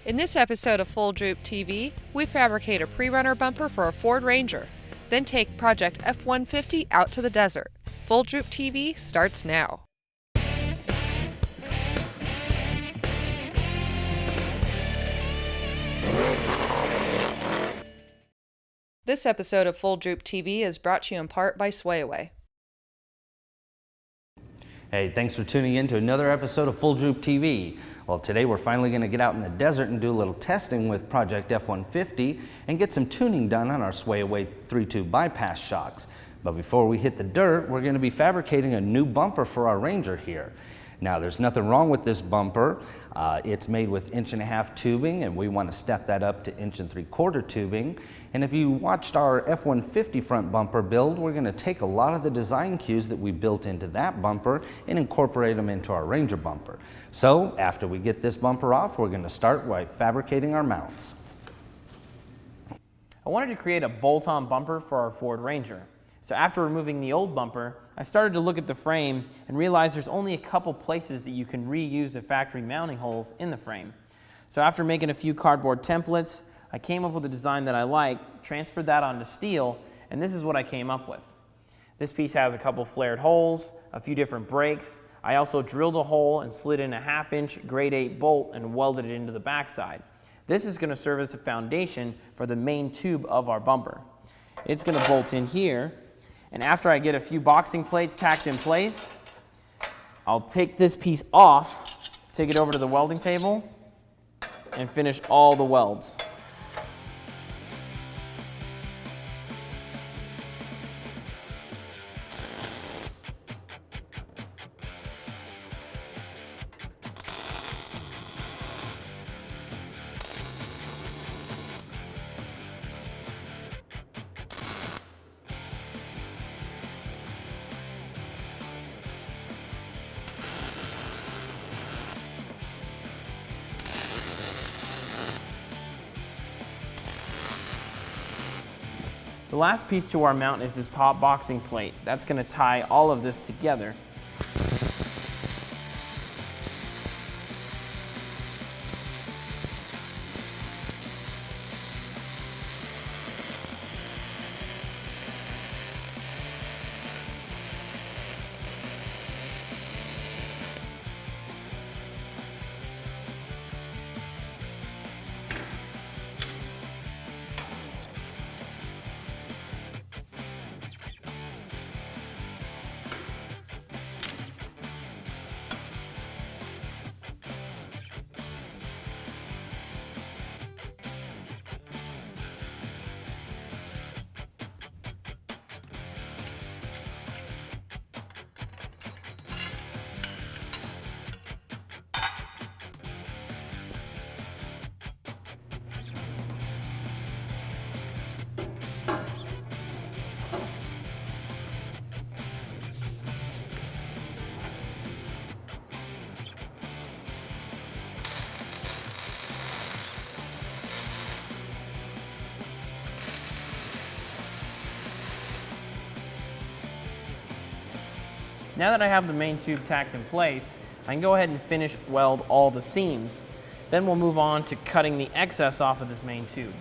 In this episode of Full Droop TV, we fabricate a Prerunner bumper for a Ford Ranger, then take Project F-150 out to the desert. Full Droop TV starts now. This episode of Full Droop TV is brought to you in part by Swayaway. Hey, thanks for tuning in to another episode of Full Droop TV. Well, today we're finally going to get out in the desert and do a little testing with Project F-150 and get some tuning done on our Swayaway 3-tube bypass shocks. But before we hit the dirt, we're going to be fabricating a new bumper for our Ranger here. Now, there's nothing wrong with this bumper. It's made with 1.5" tubing, and we want to step that up to 1 3/4" tubing. And if you watched our F-150 front bumper build, we're going to take a lot of the design cues that we built into that bumper and incorporate them into our Ranger bumper. So after we get this bumper off, we're going to start by fabricating our mounts. I wanted to create a bolt-on bumper for our Ford Ranger. So after removing the old bumper, I started to look at the frame and realized there's only a couple places that you can reuse the factory mounting holes in the frame. So after making a few cardboard templates, I came up with a design that I like, transferred that onto steel, and this is what I came up with. This piece has a couple flared holes, a few different breaks. I also drilled a hole and slid in a 1/2" grade 8 bolt and welded it into the backside. This is going to serve as the foundation for the main tube of our bumper. It's going to bolt in here, and after I get a few boxing plates tacked in place, I'll take this piece off, take it over to the welding table, and finish all the welds. The last piece to our mount is this top boxing plate. That's going to tie all of this together. Now that I have the main tube tacked in place, I can go ahead and finish weld all the seams. Then we'll move on to cutting the excess off of this main tube.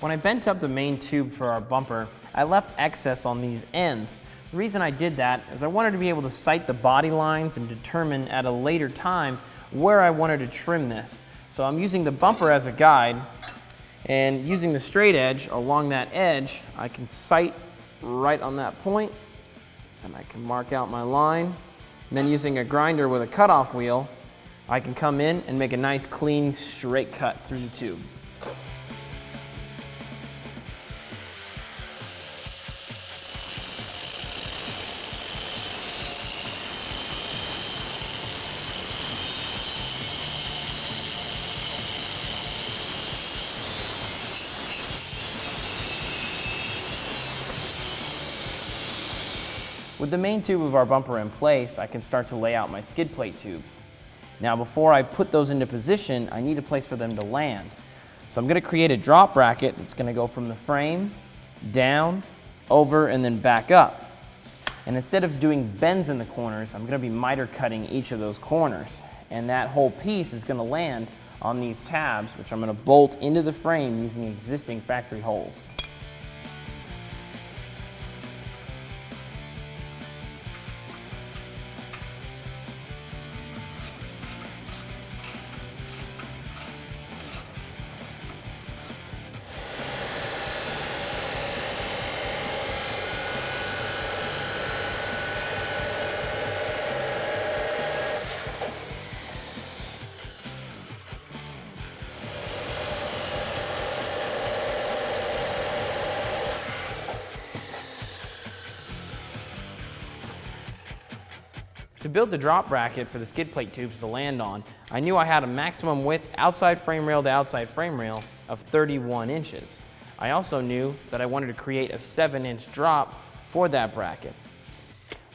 When I bent up the main tube for our bumper, I left excess on these ends. The reason I did that is I wanted to be able to sight the body lines and determine at a later time where I wanted to trim this. So I'm using the bumper as a guide, and using the straight edge along that edge, I can sight right on that point, and I can mark out my line. And then using a grinder with a cutoff wheel, I can come in and make a nice clean straight cut through the tube. With the main tube of our bumper in place, I can start to lay out my skid plate tubes. Now before I put those into position, I need a place for them to land. So I'm going to create a drop bracket that's going to go from the frame, down, over, and then back up. And instead of doing bends in the corners, I'm going to be miter cutting each of those corners. And that whole piece is going to land on these tabs, which I'm going to bolt into the frame using existing factory holes. To build the drop bracket for the skid plate tubes to land on, I knew I had a maximum width outside frame rail to outside frame rail of 31 inches. I also knew that I wanted to create a 7-inch drop for that bracket.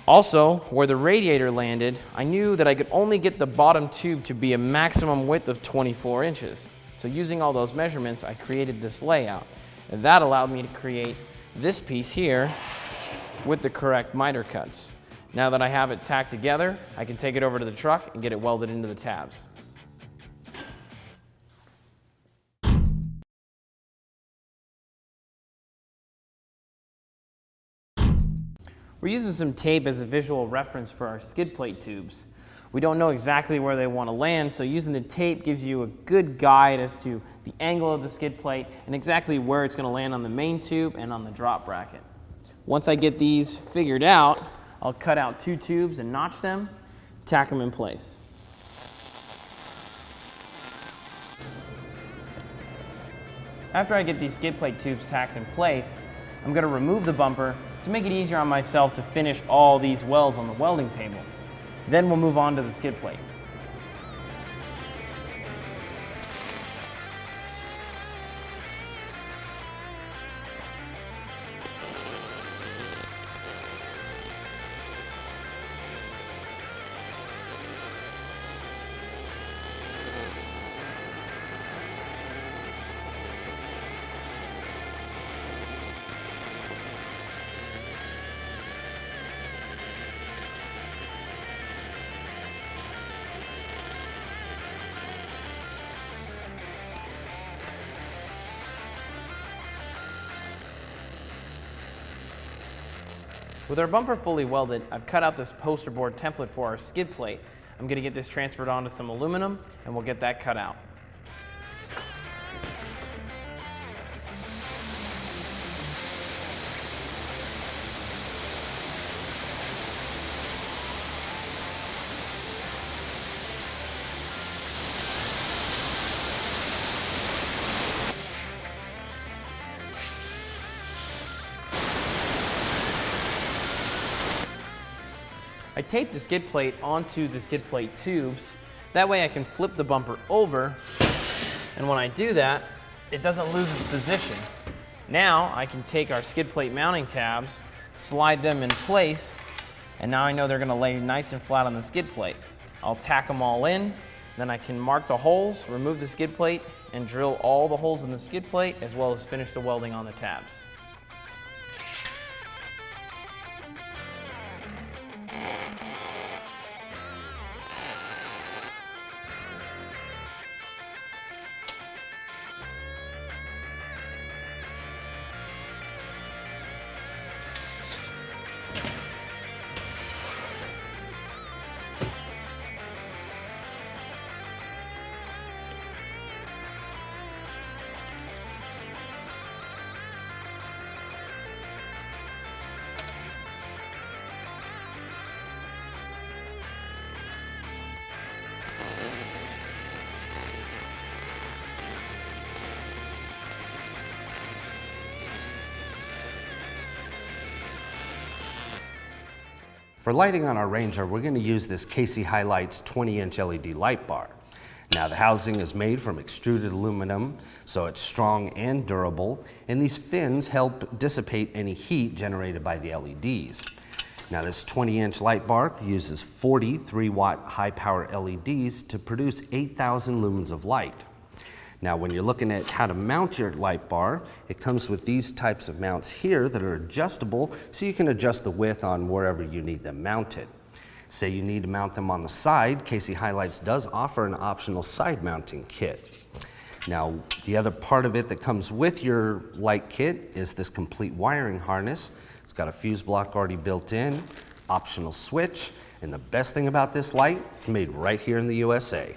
Also, where the radiator landed, I knew that I could only get the bottom tube to be a maximum width of 24 inches. So using all those measurements, I created this layout. And that allowed me to create this piece here with the correct miter cuts. Now that I have it tacked together, I can take it over to the truck and get it welded into the tabs. We're using some tape as a visual reference for our skid plate tubes. We don't know exactly where they want to land, so using the tape gives you a good guide as to the angle of the skid plate and exactly where it's going to land on the main tube and on the drop bracket. Once I get these figured out, I'll cut out 2 tubes and notch them, tack them in place. After I get these skid plate tubes tacked in place, I'm going to remove the bumper to make it easier on myself to finish all these welds on the welding table. Then we'll move on to the skid plate. With our bumper fully welded, I've cut out this poster board template for our skid plate. I'm going to get this transferred onto some aluminum and we'll get that cut out. I taped the skid plate onto the skid plate tubes. That way I can flip the bumper over, and when I do that, it doesn't lose its position. Now I can take our skid plate mounting tabs, slide them in place, and now I know they're going to lay nice and flat on the skid plate. I'll tack them all in, then I can mark the holes, remove the skid plate, and drill all the holes in the skid plate, as well as finish the welding on the tabs. For lighting on our Ranger, we're going to use this Casey Highlights 20-inch LED light bar. Now the housing is made from extruded aluminum, so it's strong and durable, and these fins help dissipate any heat generated by the LEDs. Now this 20-inch light bar uses 40 3-watt high-power LEDs to produce 8,000 lumens of light. Now when you're looking at how to mount your light bar, it comes with these types of mounts here that are adjustable, so you can adjust the width on wherever you need them mounted. Say you need to mount them on the side, KC Highlights does offer an optional side mounting kit. Now the other part of it that comes with your light kit is this complete wiring harness. It's got a fuse block already built in, optional switch, and the best thing about this light, it's made right here in the USA.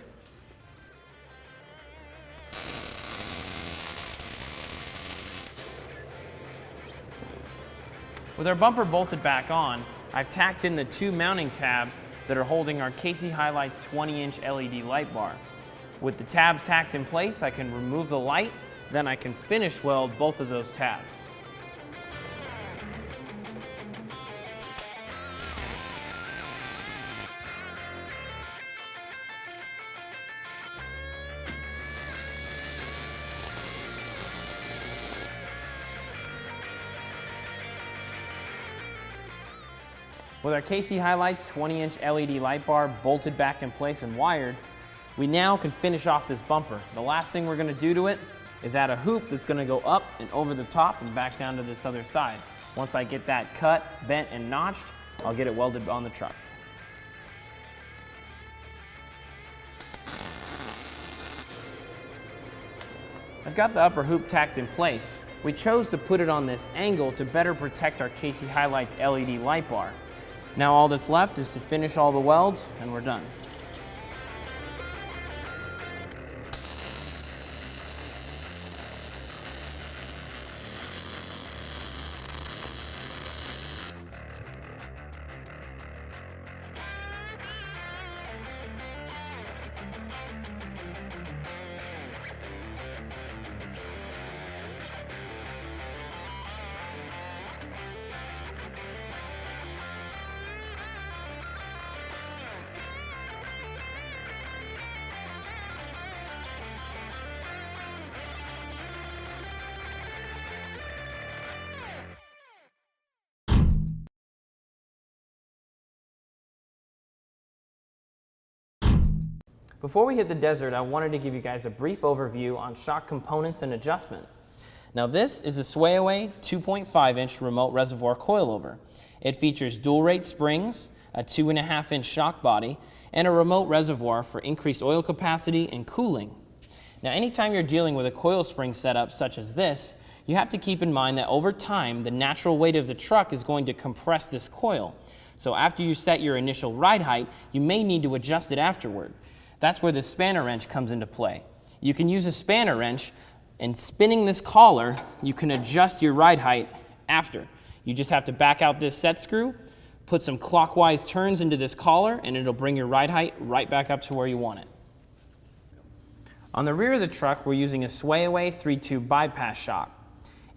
With our bumper bolted back on, I've tacked in the 2 mounting tabs that are holding our KC Highlights 20-inch LED light bar. With the tabs tacked in place, I can remove the light, then I can finish weld both of those tabs. With our KC Highlights 20-inch LED light bar bolted back in place and wired, we now can finish off this bumper. The last thing we're going to do to it is add a hoop that's going to go up and over the top and back down to this other side. Once I get that cut, bent, and notched, I'll get it welded on the truck. I've got the upper hoop tacked in place. We chose to put it on this angle to better protect our KC Highlights LED light bar. Now all that's left is to finish all the welds and we're done. Before we hit the desert, I wanted to give you guys a brief overview on shock components and adjustment. Now this is a sway-away 2.5-inch remote reservoir coilover. It features dual rate springs, a 2.5-inch shock body, and a remote reservoir for increased oil capacity and cooling. Now anytime you're dealing with a coil spring setup such as this, you have to keep in mind that over time, the natural weight of the truck is going to compress this coil. So after you set your initial ride height, you may need to adjust it afterward. That's where the spanner wrench comes into play. You can use a spanner wrench, and spinning this collar, you can adjust your ride height after. You just have to back out this set screw, put some clockwise turns into this collar, and it'll bring your ride height right back up to where you want it. On the rear of the truck, we're using a sway-away 3-tube bypass shock.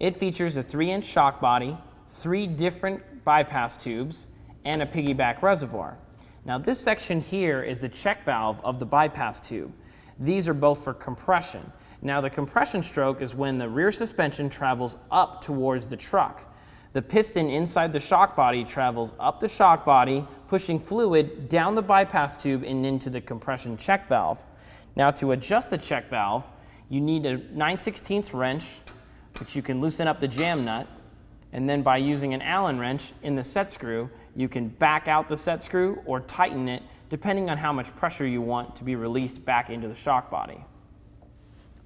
It features a 3-inch shock body, 3 different bypass tubes, and a piggyback reservoir. Now this section here is the check valve of the bypass tube. These are both for compression. Now the compression stroke is when the rear suspension travels up towards the truck. The piston inside the shock body travels up the shock body, pushing fluid down the bypass tube and into the compression check valve. Now to adjust the check valve, you need a 9/16 wrench, which you can loosen up the jam nut, and then by using an Allen wrench in the set screw, you can back out the set screw or tighten it depending on how much pressure you want to be released back into the shock body.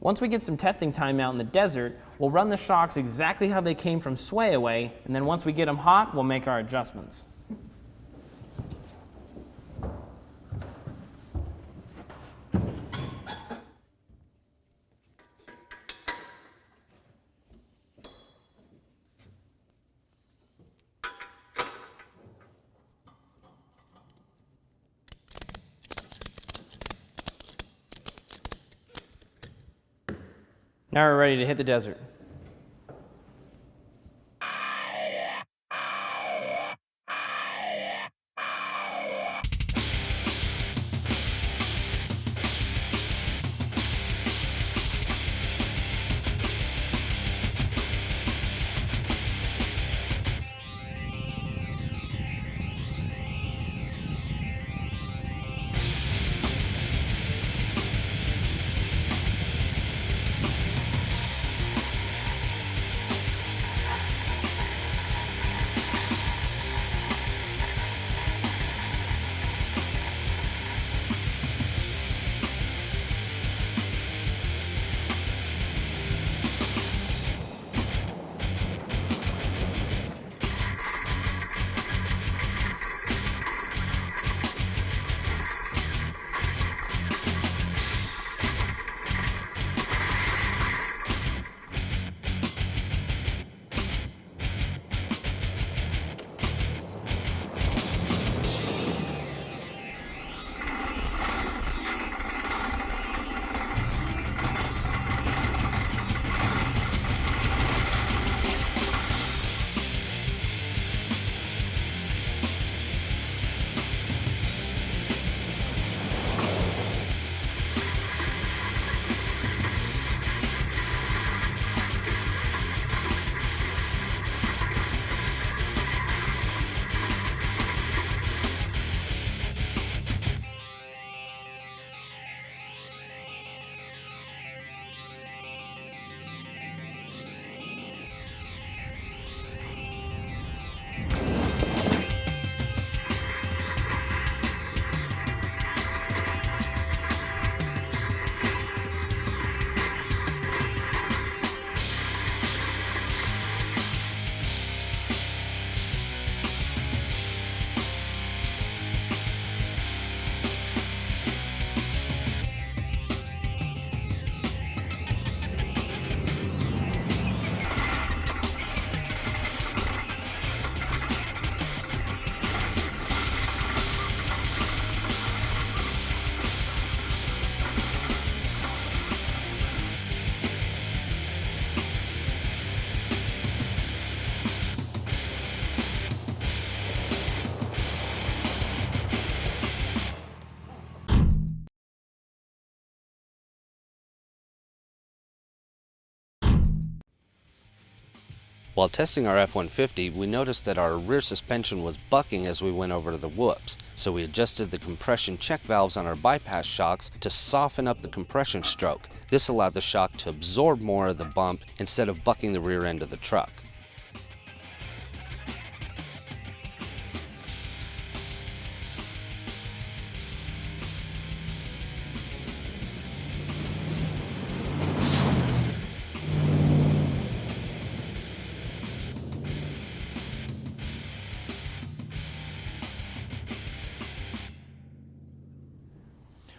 Once we get some testing time out in the desert, we'll run the shocks exactly how they came from sway-away, and then once we get them hot, we'll make our adjustments. Now we're ready to hit the desert. While testing our F-150, we noticed that our rear suspension was bucking as we went over the whoops, so we adjusted the compression check valves on our bypass shocks to soften up the compression stroke. This allowed the shock to absorb more of the bump instead of bucking the rear end of the truck.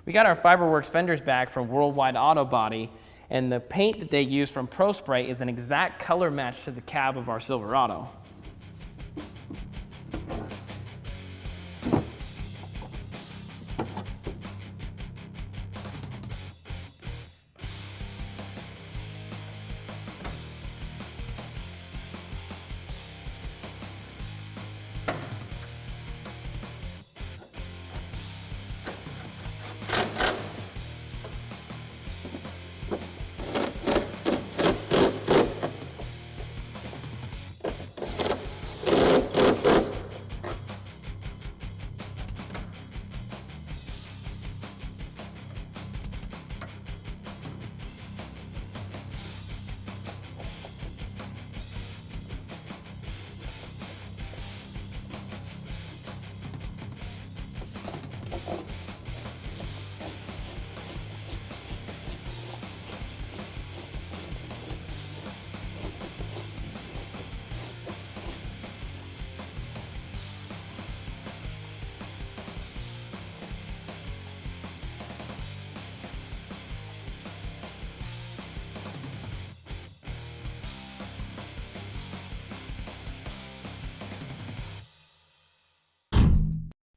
We got our Fiberworks fenders back from Worldwide Auto Body, and the paint that they use from Pro Spray is an exact color match to the cab of our Silverado.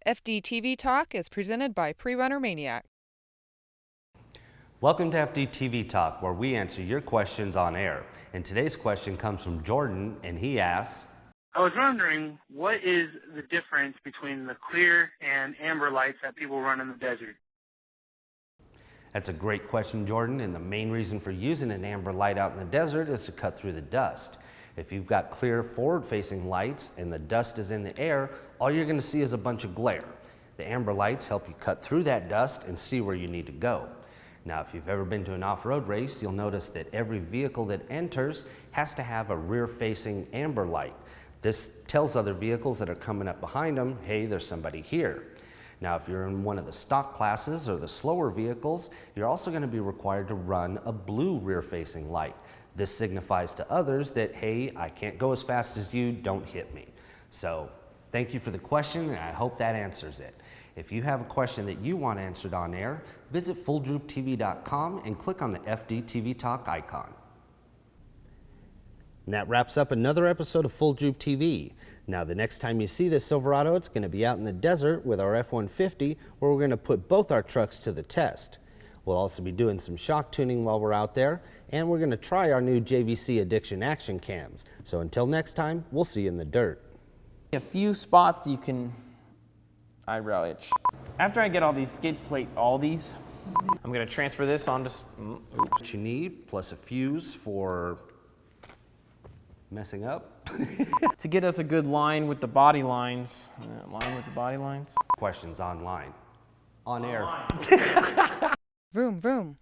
FDTV Talk is presented by Prerunner Maniac. Welcome to FDTV Talk, where we answer your questions on air. And today's question comes from Jordan, and he asks, I was wondering, what is the difference between the clear and amber lights that people run in the desert? That's a great question, Jordan, and the main reason for using an amber light out in the desert is to cut through the dust. If you've got clear forward-facing lights and the dust is in the air, all you're going to see is a bunch of glare. The amber lights help you cut through that dust and see where you need to go. Now, if you've ever been to an off-road race, you'll notice that every vehicle that enters has to have a rear-facing amber light. This tells other vehicles that are coming up behind them, hey, there's somebody here. Now, if you're in one of the stock classes or the slower vehicles, you're also going to be required to run a blue rear-facing light. This signifies to others that, hey, I can't go as fast as you, don't hit me. So, thank you for the question, and I hope that answers it. If you have a question that you want answered on air, visit FullDroopTV.com and click on the FDTV Talk icon. And that wraps up another episode of Full Droop TV. Now, the next time you see this Silverado, it's going to be out in the desert with our F-150, where we're going to put both our trucks to the test. We'll also be doing some shock tuning while we're out there, and we're going to try our new JVC Addiction action cams. So until next time, we'll see you in the dirt. A few spots you can eyebrow itch. After I get all these skid plate Aldis, I'm going to transfer this onto. What you need, plus a fuse for messing up. To get us a good line with the body lines. Questions online. On air. Vroom, vroom.